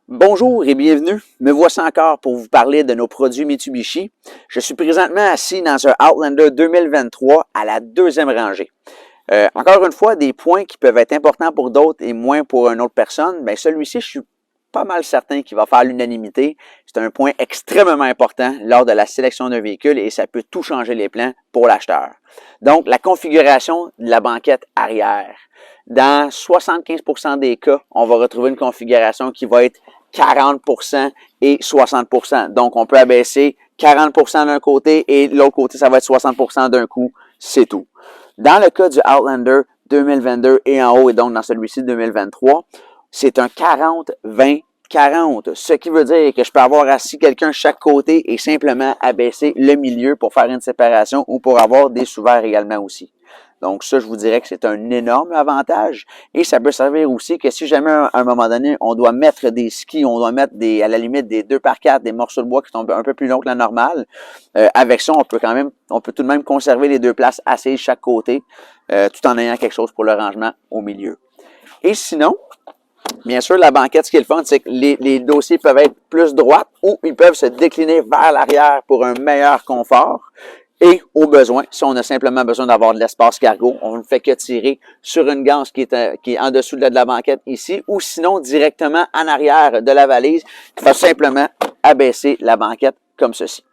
Bonjour et bienvenue. Me voici encore pour vous parler de nos produits Mitsubishi. Je suis présentement assis dans un Outlander 2023 à la deuxième rangée. Encore une fois, des points qui peuvent être importants pour d'autres et moins pour une autre personne. Bien, celui-ci, je suis pas mal certain qu'il va faire l'unanimité. C'est un point extrêmement important lors de la sélection d'un véhicule et ça peut tout changer les plans pour l'acheteur. Donc, la configuration de la banquette arrière. Dans 75% des cas, on va retrouver une configuration qui va être 40% et 60%. Donc, on peut abaisser 40% d'un côté et de l'autre côté, ça va être 60% d'un coup. C'est tout. Dans le cas du Outlander 2022 et en haut, et donc dans celui-ci 2023, c'est un 40-20-40. Ce qui veut dire que je peux avoir assis quelqu'un de chaque côté et simplement abaisser le milieu pour faire une séparation ou pour avoir des sous-verts également aussi. Donc ça, je vous dirais que c'est un énorme avantage et ça peut servir aussi que si jamais à un moment donné, on doit mettre des skis, on doit mettre à la limite des 2x4, des morceaux de bois qui sont un peu plus longs que la normale, avec ça, on peut tout de même conserver les deux places assises chaque côté, tout en ayant quelque chose pour le rangement au milieu. Et sinon, bien sûr, la banquette, ce qui est le fun, c'est que les dossiers peuvent être plus droites ou ils peuvent se décliner vers l'arrière pour un meilleur confort. Et au besoin, si on a simplement besoin d'avoir de l'espace cargo, on ne fait que tirer sur une ganse qui est en dessous de la banquette ici, ou sinon directement en arrière de la valise, il faut simplement abaisser la banquette comme ceci.